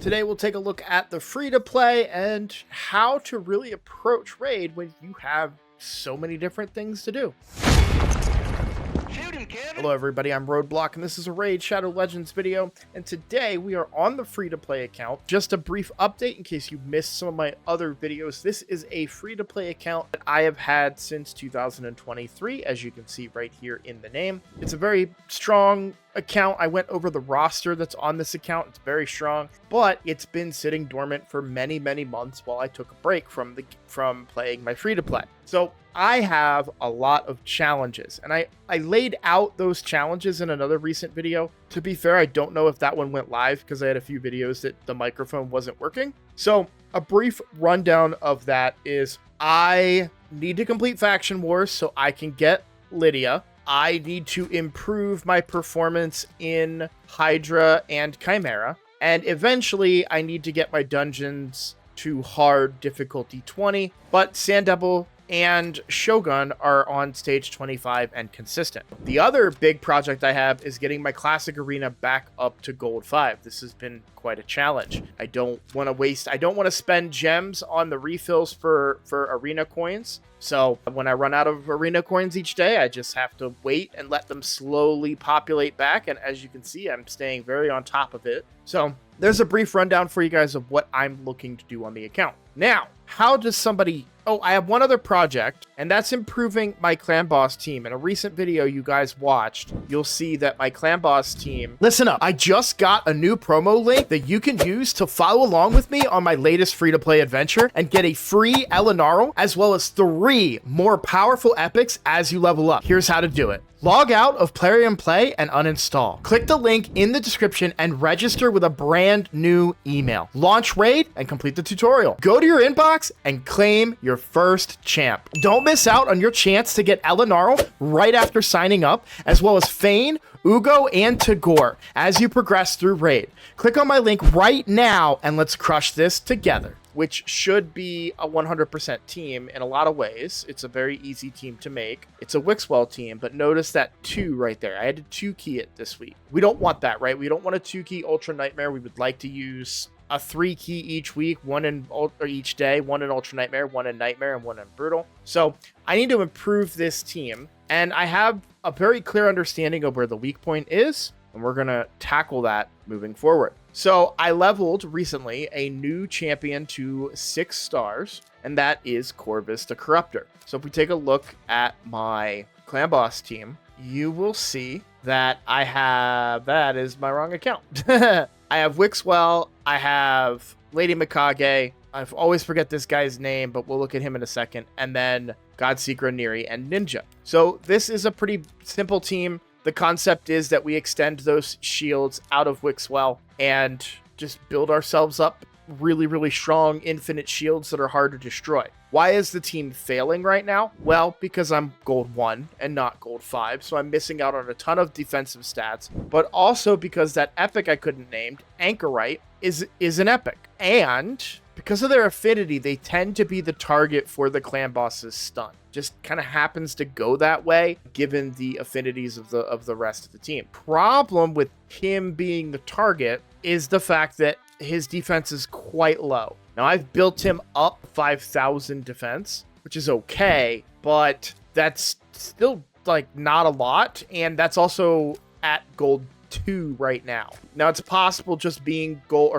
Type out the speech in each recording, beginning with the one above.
Today we'll take a look at the free-to-play and how to really approach Raid when you have so many different things to do. Hello everybody, I'm Roadblock and this is a Raid Shadow Legends video, and today we are on the free-to-play account. Just a brief update in case you missed some of my other videos. This is a free-to-play account that I have had since 2023, as you can see right here in the name. It's a very strong account. I went over the roster that's on this account. It's very strong, but it's been sitting dormant for many months while I took a break from playing my free-to-play. So I have a lot of challenges, and I laid out those challenges in another recent video. To be fair, I don't know if that one went live because I had a few videos that the microphone wasn't working. So a brief rundown of that is I need to complete Faction Wars so I can get Lydia. I need to improve my performance in Hydra and Chimera, and eventually I need to get my dungeons to hard difficulty 20, but Sand Devil and Shogun are on stage 25 and consistent. The other big project I have is getting my classic arena back up to gold 5. This has been quite a challenge. I don't want to spend gems on the refills for arena coins. So when I run out of arena coins each day, I just have to wait and let them slowly populate back. And as you can see, I'm staying very on top of it. So there's a brief rundown for you guys of what I'm looking to do on the account. Now, how does somebody... Oh, I have one other project, and that's improving my clan boss team. In a recent video you guys watched, you'll see that my clan boss team... Listen up, I just got a new promo link that you can use to follow along with me on my latest free-to-play adventure and get a free Elenaril, as well as 3 more powerful epics as you level up. Here's how to do it. Log out of Plarium Play and uninstall. Click the link in the description and register with a brand new email. Launch Raid and complete the tutorial. Go to your inbox and claim your first champ. Don't miss out on your chance to get Elenaril right after signing up, as well as Fayne, Uugo, and Tagoar as you progress through Raid. Click on my link right now and let's crush this together. Which should be a 100% team in a lot of ways. It's a very easy team to make. It's a Wixwell team, but notice that 2 right there. I had to 2-key it this week. We don't want that, right? We don't want a 2-key Ultra Nightmare. We would like to use a 3-key each week, one in or each day, one in Ultra Nightmare, one in Nightmare, and one in Brutal. So I need to improve this team, and I have a very clear understanding of where the weak point is, and we're gonna tackle that moving forward. So I leveled recently a new champion to 6 stars, and that is Corvus the Corruptor. So if we take a look at my clan boss team, you will see that I have... That is my wrong account. I have Wixwell, I have Lady Mikage, I always forget this guy's name, but we'll look at him in a second, and then Godseeker, Neri, and Ninja. So this is a pretty simple team. The concept is that we extend those shields out of Wixwell and just build ourselves up really strong infinite shields that are hard to destroy. Why is the team failing right now? Well, because I'm gold 1 and not gold 5, so I'm missing out on a ton of defensive stats, but also because that epic I couldn't name, Anchorite, is an epic. And because of their affinity, they tend to be the target for the clan boss's stun. Just kind of happens to go that way, given the affinities of the rest of the team. Problem with him being the target is the fact that his defense is quite low. Now, I've built him up 5,000 defense, which is okay, but that's still, like, not a lot, and that's also at gold 2 right now. Now, it's possible just being gold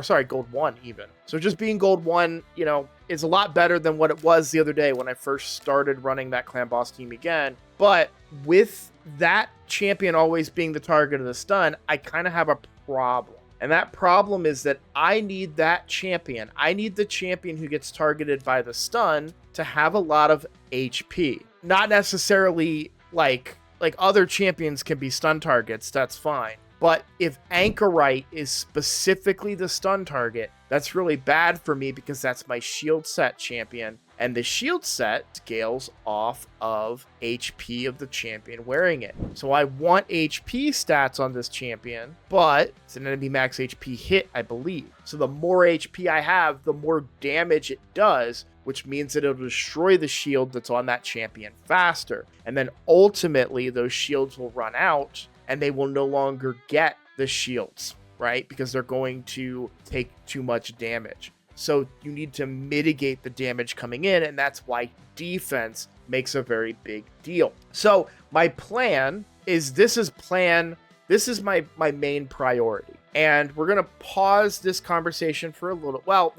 1 even. So just being gold 1, you know, is a lot better than what it was the other day when I first started running that clan boss team again. But with that champion always being the target of the stun, I kind of have a problem. And that problem is that I need that champion. I need the champion who gets targeted by the stun to have a lot of HP. Not necessarily like other champions can be stun targets, that's fine. But if Anchorite is specifically the stun target, that's really bad for me because that's my shield set champion. And the shield set scales off of HP of the champion wearing it. So I want HP stats on this champion, but it's an enemy max HP hit, I believe. So the more HP I have, the more damage it does, which means that it'll destroy the shield that's on that champion faster. And then ultimately those shields will run out and they will no longer get the shields, right? Because they're going to take too much damage. So you need to mitigate the damage coming in, and that's why defense makes a very big deal. So my plan is this is my main priority. And we're going to pause this conversation for a little. Well,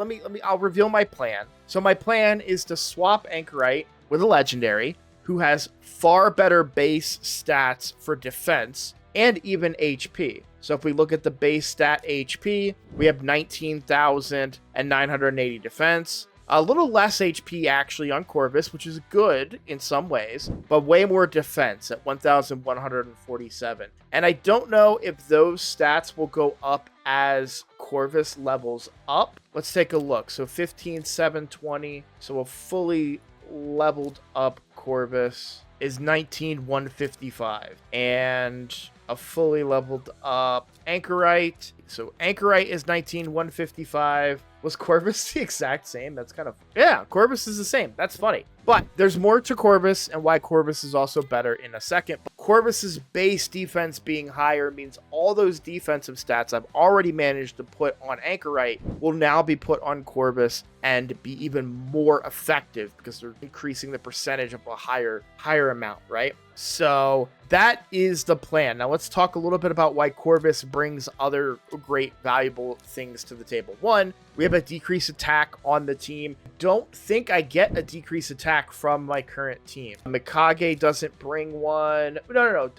I'll reveal my plan. So my plan is to swap Anchorite with a legendary who has far better base stats for defense and even HP. So if we look at the base stat HP, we have 19,980 defense. A little less HP actually on Corvus, which is good in some ways, but way more defense at 1,147. And I don't know if those stats will go up as Corvus levels up. Let's take a look. So 15,720. So a fully leveled up Corvus is 19,155. And a fully leveled up Anchorite. So Anchorite is 19,155. Was Corvus the exact same? That's kind of... Yeah, Corvus is the same. That's funny. But there's more to Corvus and why Corvus is also better in a second. But Corvus's base defense being higher means all those defensive stats I've already managed to put on Anchorite will now be put on Corvus and be even more effective because they're increasing the percentage of a higher amount, right? So that is the plan. Now let's talk a little bit about why Corvus brings other great valuable things to the table. One, we have a decreased attack on the team. Don't think I get a decreased attack from my current team. Mikage doesn't bring one. No.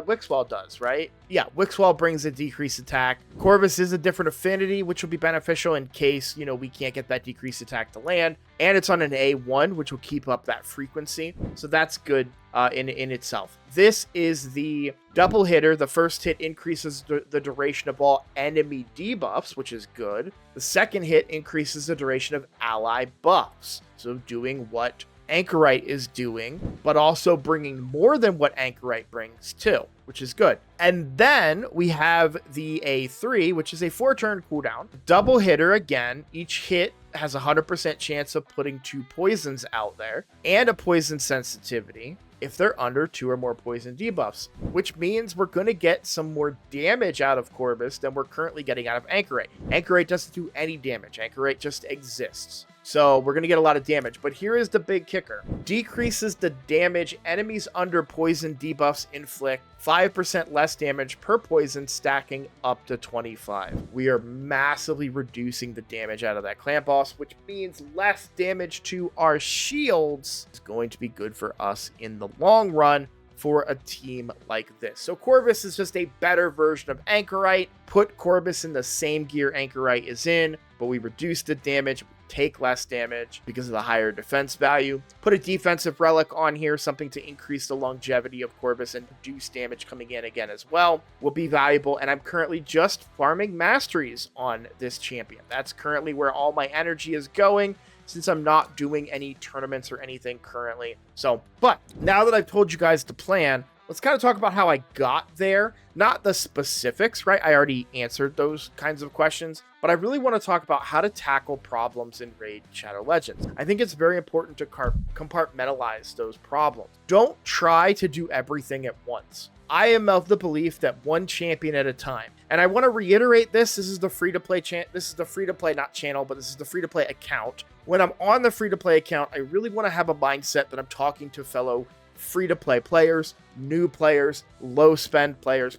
Wixwell does, right? Yeah, Wixwell brings a decreased attack. Corvus is a different affinity, which will be beneficial in case, we can't get that decreased attack to land. And it's on an A1, which will keep up that frequency. So that's good in itself. This is the double hitter. The first hit increases the duration of all enemy debuffs, which is good. The second hit increases the duration of ally buffs. So doing what Anchorite is doing, but also bringing more than what Anchorite brings too, which is good. And then we have the A3, which is a 4-turn cooldown. Double hitter again. Each hit has a 100% chance of putting 2 poisons out there and a poison sensitivity if they're under 2 or more poison debuffs, which means we're going to get some more damage out of Corvus than we're currently getting out of Anchorite. Anchorite doesn't do any damage. Anchorite just exists. So we're going to get a lot of damage, but here is the big kicker. Decreases the damage enemies under poison debuffs inflict 5% less damage per poison, stacking up to 25. We are massively reducing the damage out of that clan boss, which means less damage to our shields is going to be good for us in the long run for a team like this. So Corvus is just a better version of Anchorite. Put Corvus in the same gear Anchorite is in, but we reduce the damage, take less damage because of the higher defense value. Put a defensive relic on here, something to increase the longevity of Corvus and reduce damage coming in again as well, will be valuable. And I'm currently just farming masteries on this champion. That's currently where all my energy is going, since I'm not doing any tournaments or anything currently. So, but now that I've told you guys the plan, let's kind of talk about how I got there. Not the specifics, right? I already answered those kinds of questions, but I really want to talk about how to tackle problems in Raid Shadow Legends. I think it's very important to compartmentalize those problems. Don't try to do everything at once. I am of the belief that one champion at a time. And I want to reiterate this. This is the free-to-play this is the free-to-play, not channel, but this is the free-to-play account. When I'm on the free-to-play account, I really want to have a mindset that I'm talking to fellow free-to-play players, new players, low-spend players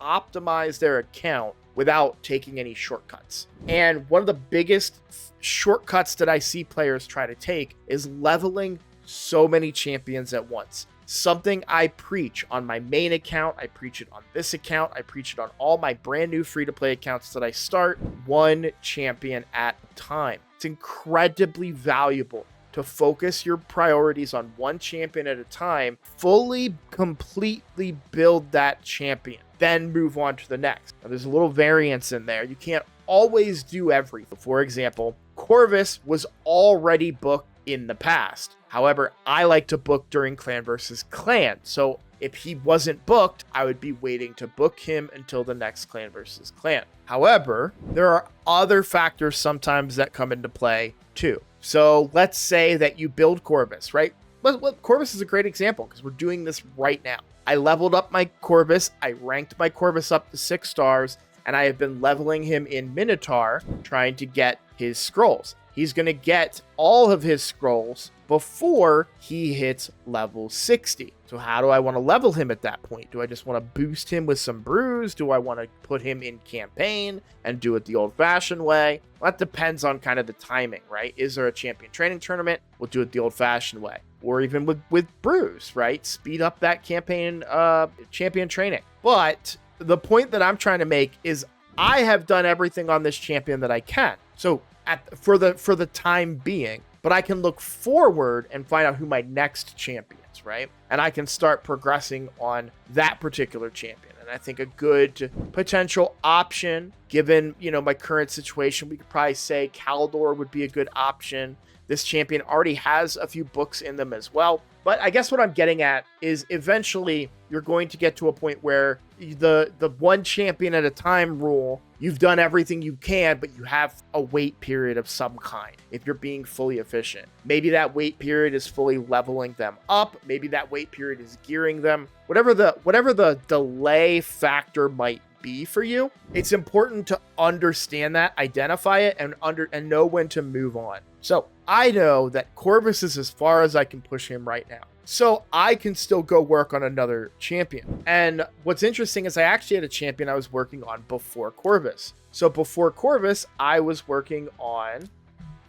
optimize their account without taking any shortcuts. And one of the biggest shortcuts that I see players try to take is leveling so many champions at once. Something I preach on my main account, I preach it on this account, I preach it on all my brand new free-to-play accounts that I start, one champion at a time. It's incredibly valuable to focus your priorities on one champion at a time, fully, completely build that champion, then move on to the next. Now, there's a little variance in there. You can't always do everything. For example, Corvus was already booked in the past. However, I like to book during clan versus clan. So if he wasn't booked, I would be waiting to book him until the next clan versus clan. However, there are other factors sometimes that come into play too. So let's say that you build Corvus, right? Corvus is a great example because we're doing this right now. I leveled up my Corvus. I ranked my Corvus up to 6 stars. and I have been leveling him in Minotaur, trying to get his scrolls. He's going to get all of his scrolls before he hits level 60. So how do I want to level him at that point? Do I just want to boost him with some brews? Do I want to put him in campaign and do it the old-fashioned way? Well, that depends on kind of the timing, right? Is there a champion training tournament? We'll do it the old-fashioned way. Or even with brews, right? Speed up that campaign champion training. But the point that I'm trying to make is I have done everything on this champion that I can. So for the time being, but I can look forward and find out who my next champions, right? And I can start progressing on that particular champion. And I think a good potential option, given, my current situation, we could probably say Caldor would be a good option. This champion already has a few books in them as well. But I guess what I'm getting at is eventually you're going to get to a point where the one champion at a time rule, you've done everything you can, but you have a wait period of some kind if you're being fully efficient. Maybe that wait period is fully leveling them up. Maybe that wait period is gearing them. Whatever the delay factor might be for you, it's important to understand that, identify it, and know when to move on. So I know that Corvus is as far as I can push him right now. So I can still go work on another champion. And what's interesting is I actually had a champion I was working on before Corvus. So before Corvus, I was working on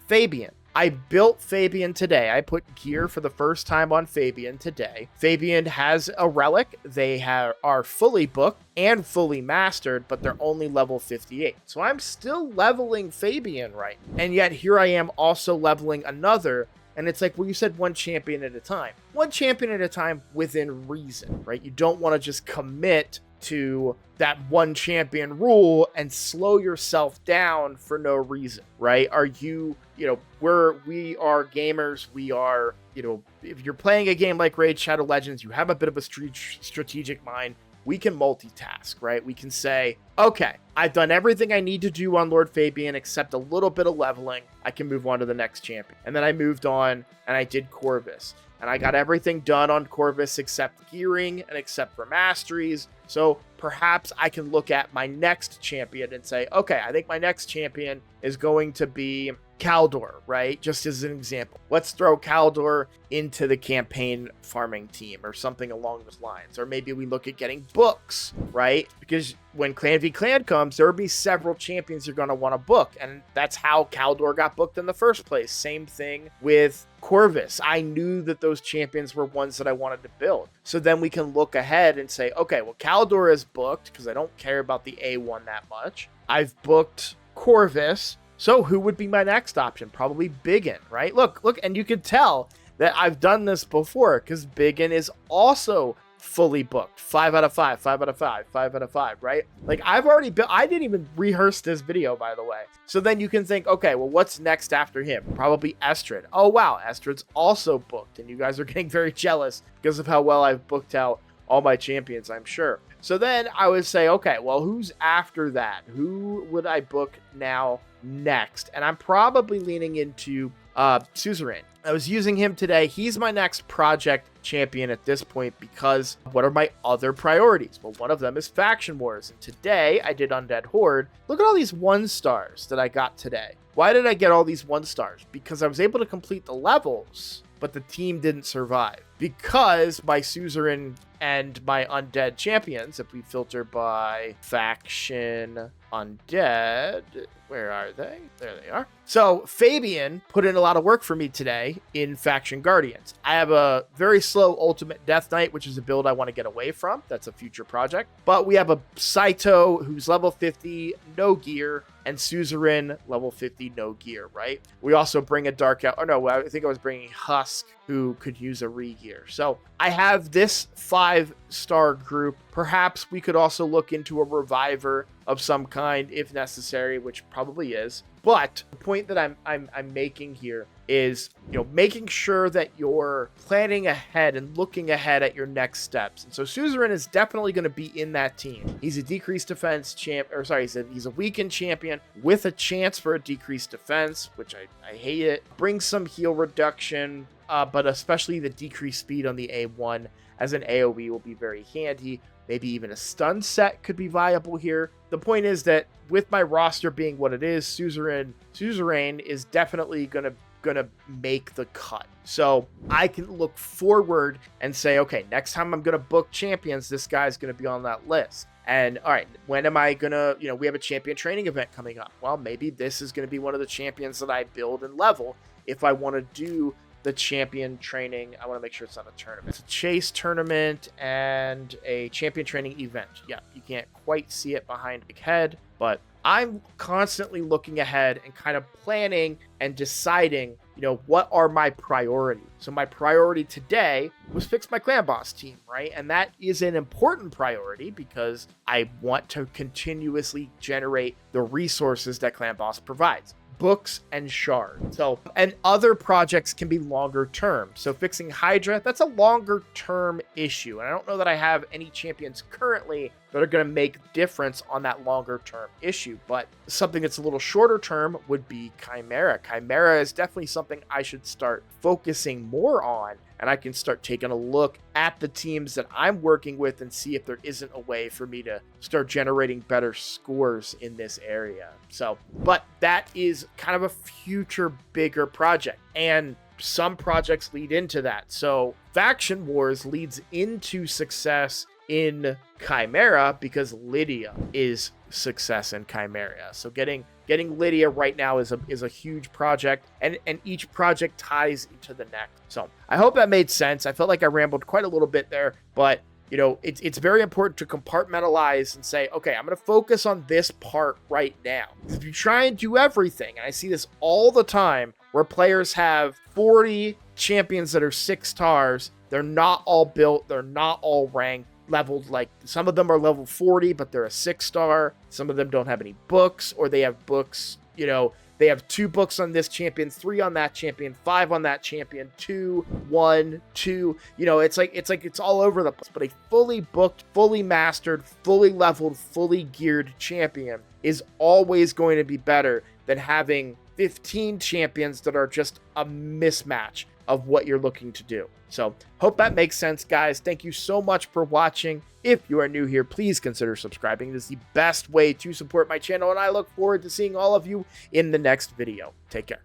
Fabian. I built Fabian today. I put gear for the first time on Fabian today. Fabian has a relic. They are fully booked and fully mastered, but they're only level 58. So I'm still leveling Fabian right. And yet here I am also leveling another. And it's like, well, you said one champion at a time. One champion at a time within reason, right? You don't want to just commit to that one champion rule and slow yourself down for no reason, right? Are you, we are gamers. We are, if you're playing a game like Raid Shadow Legends, you have a bit of a strategic mind. We can multitask, right? We can say, okay, I've done everything I need to do on Lord Fabian except a little bit of leveling. I can move on to the next champion. And then I moved on and I did Corvus. And I got everything done on Corvus except gearing and except for masteries. So perhaps I can look at my next champion and say, okay, I think my next champion is going to be Caldor, right? Just as an example. Let's throw Caldor into the campaign farming team or something along those lines. Or maybe we look at getting books, right? Because when Clan v Clan comes, there will be several champions you're going to want to book. And that's how Caldor got booked in the first place. Same thing with Corvus. I knew that those champions were ones that I wanted to build. So then we can look ahead and say, okay, well, Caldor is booked because I don't care about the A1 that much. I've booked Corvus. So who would be my next option? Probably Biggin, right? Look, and you can tell that I've done this before because Biggin is also fully booked. 5 out of 5, 5 out of 5, 5 out of 5, right? Like I've already built, I didn't even rehearse this video, by the way. So then you can think, okay, well, what's next after him? Probably Estrid. Oh, wow, Estrid's also booked. And you guys are getting very jealous because of how well I've booked out all my champions, I'm sure. So then I would say, okay, well, who's after that? Who would I book now next? And I'm probably leaning into Suzerain. I was using him today. He's my next project champion at this point because what are my other priorities? Well, one of them is Faction Wars. And today I did Undead Horde. Look at all these 1-stars that I got today. Why did I get all these 1-stars? Because I was able to complete the levels, but the team didn't survive. Because my Suzerain and my Undead champions, if we filter by Faction Undead, where are they? There they are. So Fabian put in a lot of work for me today in Faction Guardians. I have a very slow Ultimate Death Knight, which is a build I want to get away from. That's a future project. But we have a Saito who's level 50, no gear, and Suzerain level 50, no gear, right? We also bring a Dark Out. Oh no, I think I was bringing Husk, who could use a re-gear. So I have this 5-star group. Perhaps we could also look into a Reviver of some kind if necessary, which probably is. But the point that I'm making here is, making sure that you're planning ahead and looking ahead at your next steps. And so Suzerain is definitely going to be in that team. He's a decreased defense he's a weakened champion with a chance for a decreased defense, which I hate it. Brings some heal reduction, but especially the decreased speed on the A1 as an AoE will be very handy. Maybe even a stun set could be viable here. The point is that with my roster being what it is, Suzerain is definitely gonna make the cut. So I can look forward and say, okay, next time I'm gonna book champions, this guy's gonna be on that list. And all right, when am I gonna, we have a champion training event coming up. Well, maybe this is gonna be one of the champions that I build and level if I want to do the champion training. I want to make sure it's not a tournament. It's a chase tournament and a champion training event. Yeah, you can't quite see it behind the head, but I'm constantly looking ahead and kind of planning and deciding, what are my priorities. So my priority today was fix my clan boss team, right? And that is an important priority because I want to continuously generate the resources that clan boss provides. Books and shards. And other projects can be longer term. So fixing Hydra, that's a longer term issue. And I don't know that I have any champions currently that are going to make difference on that longer term issue, but something that's a little shorter term would be Chimera. Chimera is definitely something I should start focusing more on, and I can start taking a look at the teams that I'm working with and see if there isn't a way for me to start generating better scores in this area. But that is kind of a future bigger project, and some projects lead into that. So Faction Wars leads into success in Chimera because Lydia is success in Chimera. So getting Lydia right now is a huge project, and each project ties into the next. So I hope that made sense. I felt like I rambled quite a little bit there, but it's very important to compartmentalize and say, okay, I'm going to focus on this part right now. If you try and do everything, and I see this all the time where players have 40 champions that are 6 stars, they're not all built, they're not all ranked, leveled. Like some of them are level 40, but they're a 6-star. Some of them don't have any books, or they have books, they have 2 books on this champion, 3 on that champion, 5 on that champion, 2, 1, 2. It's like it's all over the place. But a fully booked, fully mastered, fully leveled, fully geared champion is always going to be better than having 15 champions that are just a mismatch of what you're looking to do. So hope that makes sense, guys. Thank you so much for watching. If you are new here, please consider subscribing. It is the best way to support my channel, and I look forward to seeing all of you in the next video. Take care.